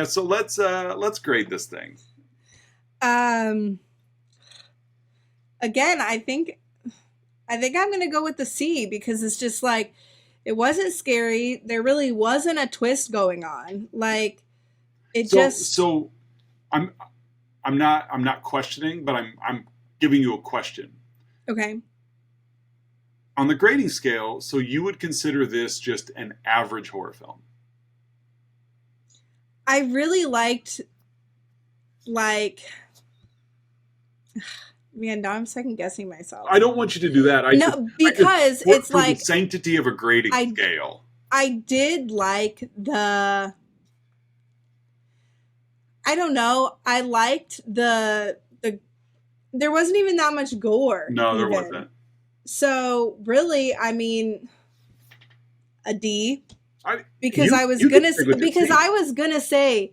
Speaker 1: So let's grade this thing.
Speaker 2: Again, I think I'm gonna go with the C, because it's just like, it wasn't scary. There really wasn't a twist going on. Like,
Speaker 1: So I'm not questioning, but I'm giving you a question.
Speaker 2: Okay.
Speaker 1: On the grading scale, so you would consider this just an average horror film?
Speaker 2: I really liked, man, now I'm second guessing myself.
Speaker 1: I don't want you to do that.
Speaker 2: Because it's like
Speaker 1: the sanctity of a grading scale.
Speaker 2: I did like I don't know. I liked there wasn't even that much gore.
Speaker 1: No, there wasn't.
Speaker 2: So really, I mean, a D. Because I was gonna say,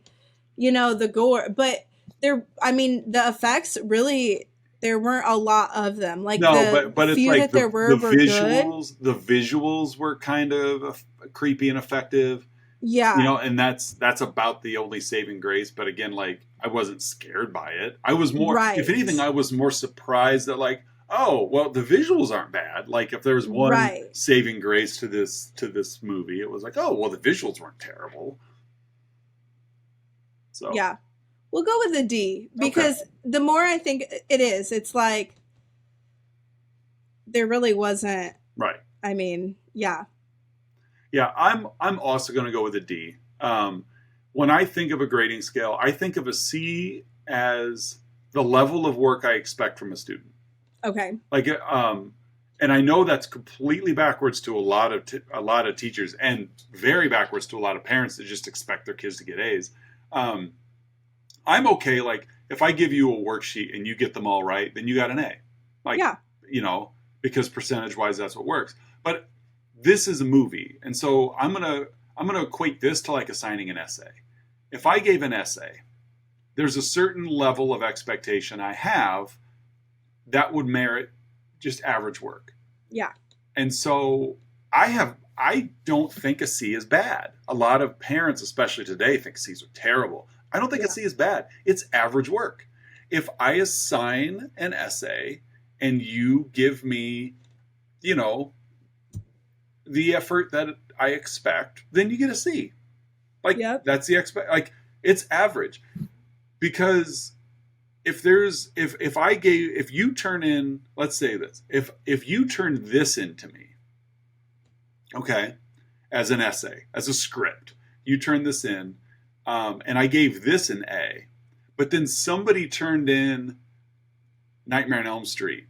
Speaker 2: the gore, but the effects really, there weren't a lot of them. Like,
Speaker 1: but it's
Speaker 2: few
Speaker 1: like
Speaker 2: that there were
Speaker 1: visuals.
Speaker 2: Good.
Speaker 1: The visuals were kind of creepy and effective.
Speaker 2: Yeah.
Speaker 1: And that's about the only saving grace. But again, like, I wasn't scared by it. I was more, if anything, I was more surprised that, like, oh, well, the visuals aren't bad. Like, if there was one saving grace to this movie, it was like, oh, well, the visuals weren't terrible. So
Speaker 2: yeah, we'll go with a D, because the more I think it is, it's like, there really wasn't.
Speaker 1: Right.
Speaker 2: I mean, yeah.
Speaker 1: Yeah, I'm also going to go with a D. When I think of a grading scale, I think of a C as the level of work I expect from a student.
Speaker 2: Okay.
Speaker 1: Like, and I know that's completely backwards to a lot of teachers, and very backwards to a lot of parents that just expect their kids to get A's. I'm okay. Like, if I give you a worksheet and you get them all right, then you got an A. Like, because percentage wise, that's what works. But this is a movie, and so I'm gonna equate this to like assigning an essay. If I gave an essay, there's a certain level of expectation I have that would merit just average work.
Speaker 2: Yeah.
Speaker 1: And so I don't think a C is bad. A lot of parents, especially today, think C's are terrible. I don't think a C is bad. It's average work. If I assign an essay and you give me, you know, the effort that I expect, then you get a C. Like, that's the like, it's average. Because if you turn in, let's say this, if you turn this into me, okay, as an essay, as a script, you turn this in, and I gave this an A, but then somebody turned in Nightmare on Elm Street,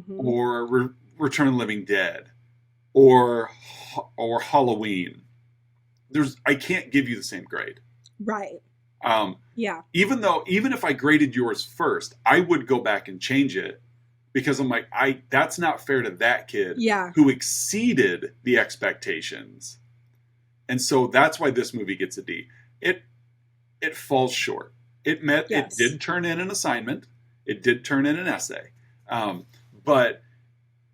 Speaker 1: or Return of the Living Dead, or Halloween, I can't give you the same grade.
Speaker 2: Right.
Speaker 1: Even if I graded yours first, I would go back and change it, because I'm like, that's not fair to that kid who exceeded the expectations. And so that's why this movie gets a D. It falls short. It did turn in an assignment. It did turn in an essay. But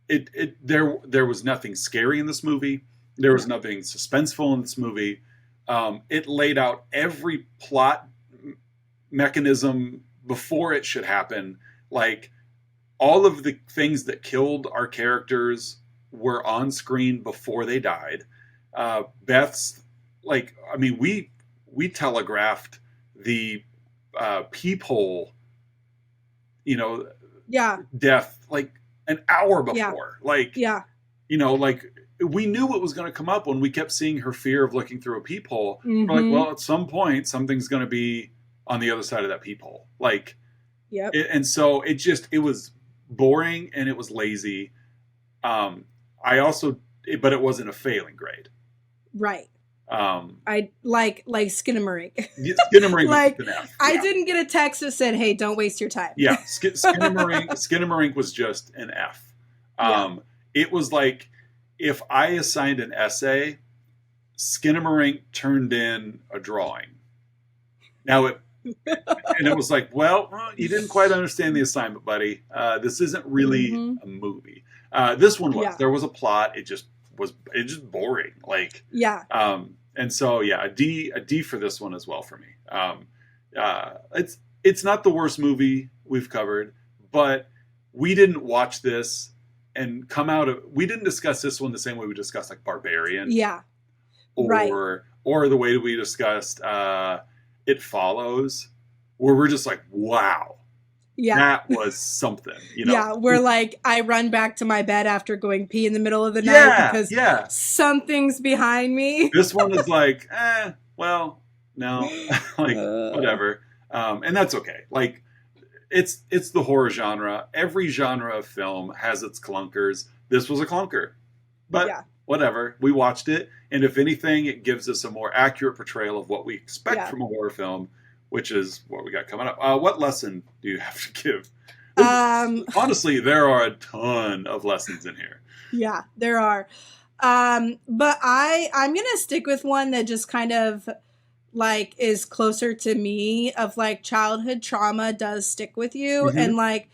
Speaker 1: there was nothing scary in this movie. There was nothing suspenseful in this movie. It laid out every plot mechanism before it should happen. Like, all of the things that killed our characters were on screen before they died. Beth's, like, I mean, we telegraphed the peephole, death like an hour before. Like, we knew what was going to come up when we kept seeing her fear of looking through a peephole. We're like, well, at some point, something's going to be on the other side of that peephole. Like, and so it was boring and it was lazy. But it wasn't a failing grade.
Speaker 2: Right. I like Skinamarink.
Speaker 1: Skinamarink
Speaker 2: like,
Speaker 1: was an F.
Speaker 2: I didn't get a text that said, "Hey, don't waste your time."
Speaker 1: Yeah, Skinamarink was just an F. It was like, if I assigned an essay, Skinamarink turned in a drawing. Now it was like, well, you didn't quite understand the assignment, buddy. This isn't really a movie. This one was. There was a plot. It just boring. Like, and so a D for this one as well for me. It's not the worst movie we've covered, but we didn't watch this and we didn't discuss this one the same way we discussed like Barbarian. Or the way we discussed It Follows, where we're just like, wow. That was something,
Speaker 2: we're like, I run back to my bed after going pee in the middle of the night because something's behind me.
Speaker 1: This one is like, well, no, like, whatever. And that's okay. Like, it's the horror genre. Every genre of film has its clunkers. This was a clunker, but whatever. We watched it, and if anything, it gives us a more accurate portrayal of what we expect from a horror film, which is what we got coming up. What lesson do you have to give? Honestly, there are a ton of lessons in here.
Speaker 2: Yeah, there are. But I'm going to stick with one that just kind of like is closer to me, of like childhood trauma does stick with you. And like,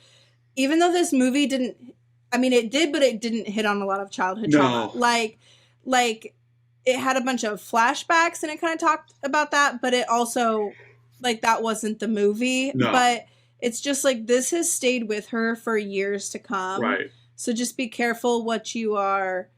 Speaker 2: even though this movie it did, but it didn't hit on a lot of childhood trauma. Like it had a bunch of flashbacks and it kind of talked about that, but it also, like, that wasn't the movie. But it's just like, this has stayed with her for years to come.
Speaker 1: Right.
Speaker 2: So just be careful what you are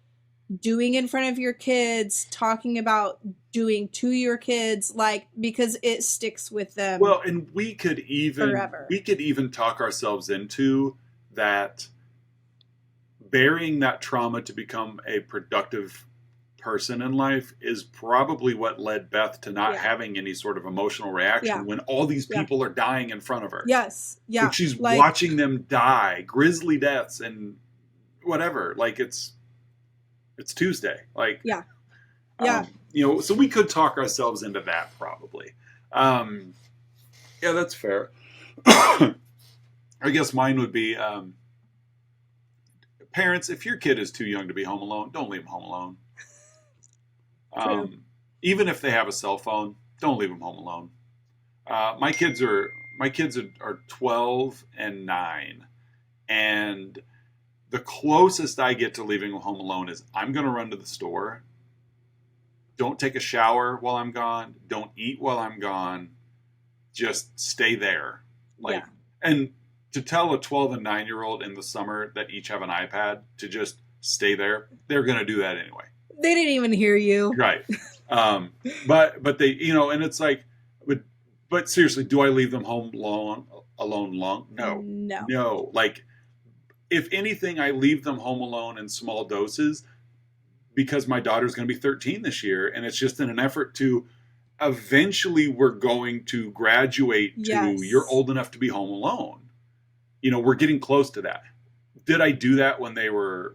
Speaker 2: doing in front of your kids, talking about doing to your kids, like, because it sticks with them.
Speaker 1: Well, and we could
Speaker 2: forever.
Speaker 1: even talk ourselves into that, burying that trauma to become a productive person in life is probably what led Beth to not having any sort of emotional reaction when all these people are dying in front of her.
Speaker 2: Yes. Yeah.
Speaker 1: So she's watching them die, grisly deaths and whatever. Like, it's Tuesday. Like, so we could talk ourselves into that probably. That's fair. I guess mine would be, parents, if your kid is too young to be home alone, don't leave them home alone. Even if they have a cell phone, don't leave them home alone. My kids are 12 and 9, And the closest I get to leaving home alone is I'm going to run to the store. Don't take a shower while I'm gone. Don't eat while I'm gone. Just stay there. Like,
Speaker 2: Yeah.
Speaker 1: and to tell a 12 and 9-year-old in the summer that each have an iPad to just stay there, they're going to do that anyway.
Speaker 2: They didn't even hear you.
Speaker 1: Right. But they, and it's like, but seriously, do I leave them home alone long? No. No. Like, if anything, I leave them home alone in small doses because my daughter's going to be 13 this year. And it's just in an effort to eventually we're going to graduate to you're old enough to be home alone. We're getting close to that. Did I do that when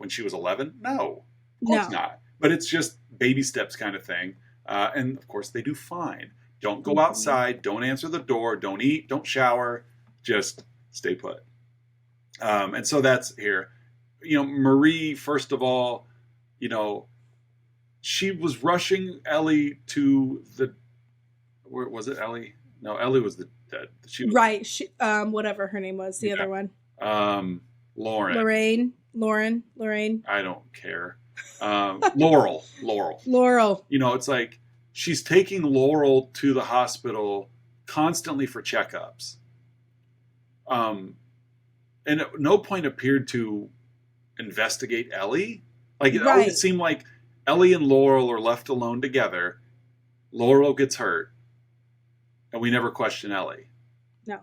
Speaker 1: she was 11? No, of course not. But it's just baby steps kind of thing. And of course they do fine. Don't go outside. Don't answer the door. Don't eat. Don't shower. Just stay put. And so that's here. Marie, first of all, she was rushing Ellie to where was it Ellie? No, Ellie was the dead.
Speaker 2: Right. She, whatever her name was, the other one.
Speaker 1: Lorraine. I don't care. Laurel. It's like she's taking Laurel to the hospital constantly for checkups. And at no point appeared to investigate Ellie. Like it always seemed like Ellie and Laurel are left alone together. Laurel gets hurt, and we never question Ellie.
Speaker 2: No.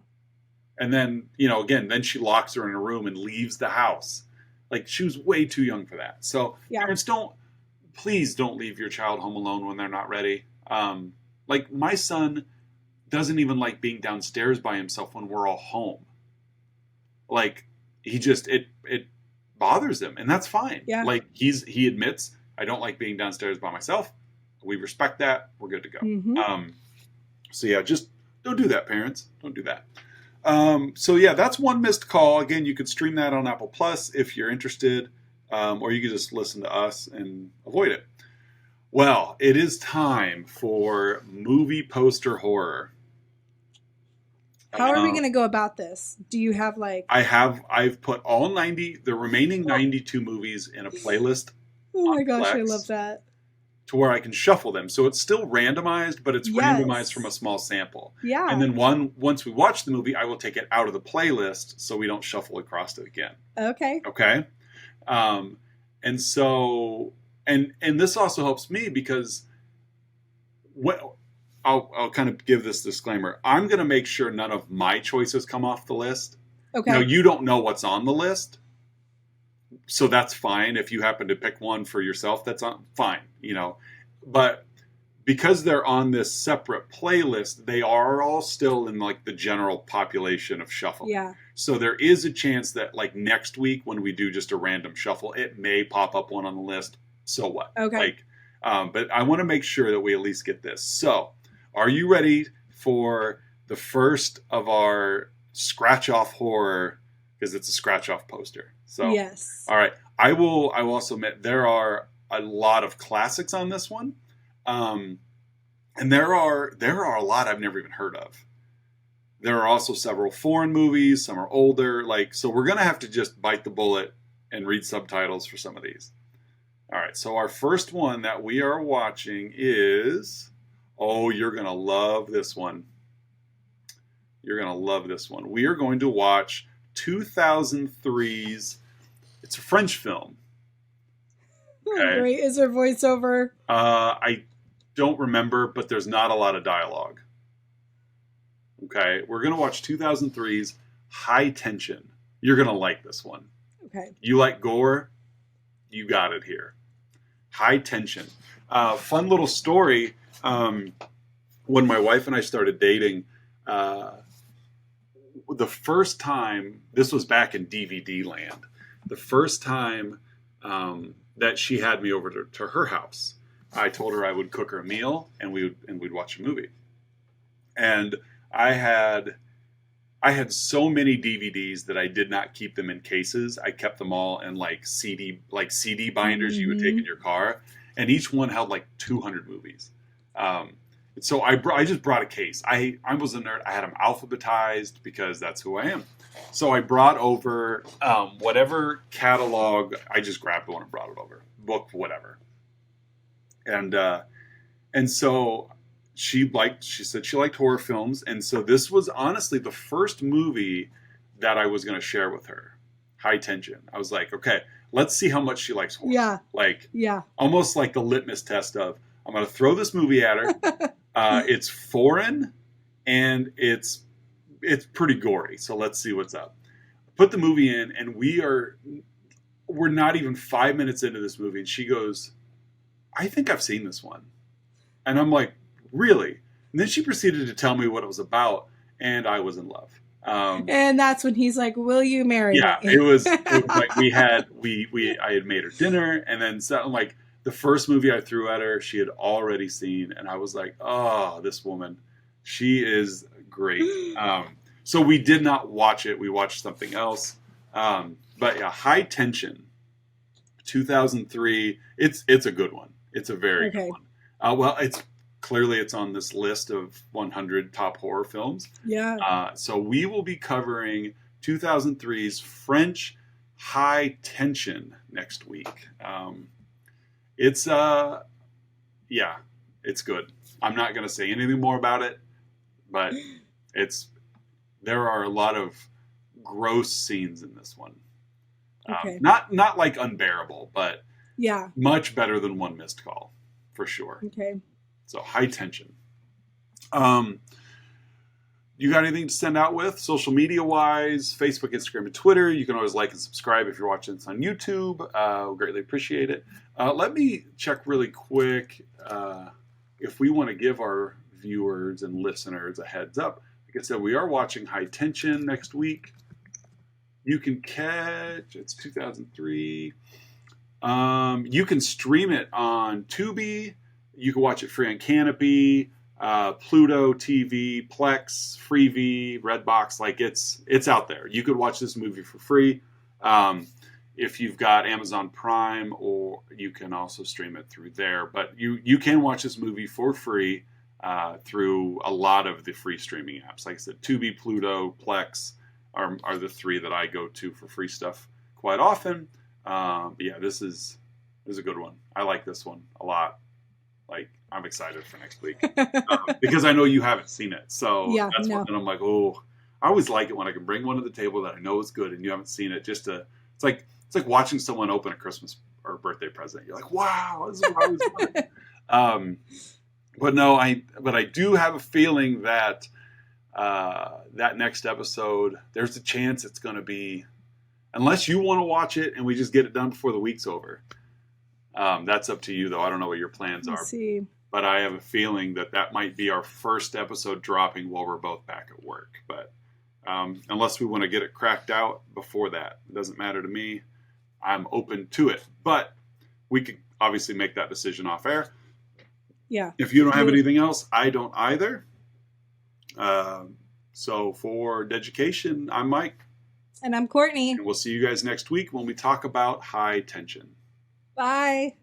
Speaker 1: And then, then she locks her in a room and leaves the house. Like, she was way too young for that. So, parents, please don't leave your child home alone when they're not ready. Like, my son doesn't even like being downstairs by himself when we're all home. Like, it bothers him, and that's fine.
Speaker 2: Yeah.
Speaker 1: Like, he admits, I don't like being downstairs by myself. We respect that. We're good to go.
Speaker 2: Mm-hmm.
Speaker 1: So yeah, just don't do that, parents. Don't do that. So yeah, that's one missed call. Again, you could stream that on Apple Plus if you're interested, or you could just listen to us and avoid it. Well, it is time for movie poster horror.
Speaker 2: How are we going to go about this? Do you have
Speaker 1: I've put all the remaining 92 movies in a playlist.
Speaker 2: Oh my gosh, I love that.
Speaker 1: To where I can shuffle them. So it's still randomized, but it's randomized from a small sample.
Speaker 2: Yeah.
Speaker 1: And then once we watch the movie, I will take it out of the playlist so we don't shuffle across it again.
Speaker 2: Okay.
Speaker 1: Okay. And so, and this also helps me because I'll kind of give this disclaimer. I'm going to make sure none of my choices come off the list.
Speaker 2: Okay.
Speaker 1: You don't know what's on the list. So that's fine. If you happen to pick one for yourself, that's fine, but because they're on this separate playlist, they are all still in like the general population of shuffle.
Speaker 2: Yeah.
Speaker 1: So there is a chance that like next week when we do just a random shuffle, it may pop up one on the list. So what?
Speaker 2: Okay.
Speaker 1: But I want to make sure that we at least get this. So are you ready for the first of our scratch off horror? Because it's a scratch off poster. So
Speaker 2: yes.
Speaker 1: All right. I will also admit there are a lot of classics on this one. And there are a lot I've never even heard of. There are also several foreign movies, some are older, so we're going to have to just bite the bullet and read subtitles for some of these. All right. So our first one that we are watching is you're going to love this one. You're going to love this one. We are going to watch 2003's it's a French film.
Speaker 2: Okay. Great. Is there voiceover?
Speaker 1: I don't remember, but there's not a lot of dialogue. Okay. We're going to watch 2003's High Tension. You're going to like this one.
Speaker 2: Okay.
Speaker 1: You like gore? You got it here. High Tension. Fun little story. When my wife and I started dating, the first time, this was back in DVD land, the first time that she had me over to her house, I told her I would cook her a meal and we'd watch a movie. And I had so many DVDs that I did not keep them in cases. I kept them all in CD binders you would take in your car, and each one held 200 movies. So I just brought a case. I was a nerd. I had them alphabetized because that's who I am. So I brought over whatever catalog. I just grabbed one and brought it over. Book, whatever. And so she said she liked horror films. And so this was honestly the first movie that I was going to share with her. High Tension. I was like, okay, let's see how much she likes horror.
Speaker 2: Yeah.
Speaker 1: Like,
Speaker 2: yeah.
Speaker 1: Almost like the litmus test of, I'm going to throw this movie at her. It's foreign and it's pretty gory. So let's see what's up. Put the movie in, and we're not even 5 minutes into this movie, and she goes, I think I've seen this one. And I'm like, really? And then she proceeded to tell me what it was about, and I was in love.
Speaker 2: And that's when he's like, will you marry
Speaker 1: me?
Speaker 2: me?
Speaker 1: It was like I had made her dinner, and then something like the first movie I threw at her, she had already seen, and I was like, oh, this woman, she is great. So we did not watch it. We watched something else. But yeah, High Tension, 2003. It's a good one. It's a very good one. Well, it's on this list of 100 top horror films.
Speaker 2: Yeah.
Speaker 1: So we will be covering 2003's French High Tension next week. It's good. I'm not going to say anything more about it, but there are a lot of gross scenes in this one.
Speaker 2: Okay.
Speaker 1: Not like unbearable, but
Speaker 2: yeah,
Speaker 1: much better than One Missed Call, for sure.
Speaker 2: Okay.
Speaker 1: So High Tension. You got anything to send out with social media wise? Facebook, Instagram, and Twitter. You can always like and subscribe if you're watching this on YouTube. We'll greatly appreciate it. Let me check really quick if we want to give our viewers and listeners a heads up. Like I said, we are watching High Tension next week. You can catch, it's 2003. You can stream it on Tubi. You can watch it free on Canopy, Pluto TV, Plex, Freevee, Redbox. Like it's out there. You could watch this movie for free. If you've got Amazon Prime, or you can also stream it through there. But you can watch this movie for free through a lot of the free streaming apps. Like I said, Tubi, Pluto, Plex are the three that I go to for free stuff quite often. Yeah, this is a good one. I like this one a lot. Like, I'm excited for next week because I know you haven't seen it. So
Speaker 2: yeah,
Speaker 1: that's one that I'm like, oh, I always like it when I can bring one to the table that I know is good and you haven't seen it. It's like watching someone open a Christmas or birthday present. You're like, wow, this is what I always wanted. But I do have a feeling that that next episode, there's a chance it's going to be, unless you want to watch it and we just get it done before the week's over. That's up to you, though. I don't know what your plans are.
Speaker 2: See.
Speaker 1: But I have a feeling that might be our first episode dropping while we're both back at work. But unless we want to get it cracked out before that, it doesn't matter to me. I'm open to it. But we could obviously make that decision off air.
Speaker 2: Yeah.
Speaker 1: If you don't have anything else, I don't either. So for Deducation, I'm Mike.
Speaker 2: And I'm Courtney.
Speaker 1: And we'll see you guys next week when we talk about High Tension.
Speaker 2: Bye.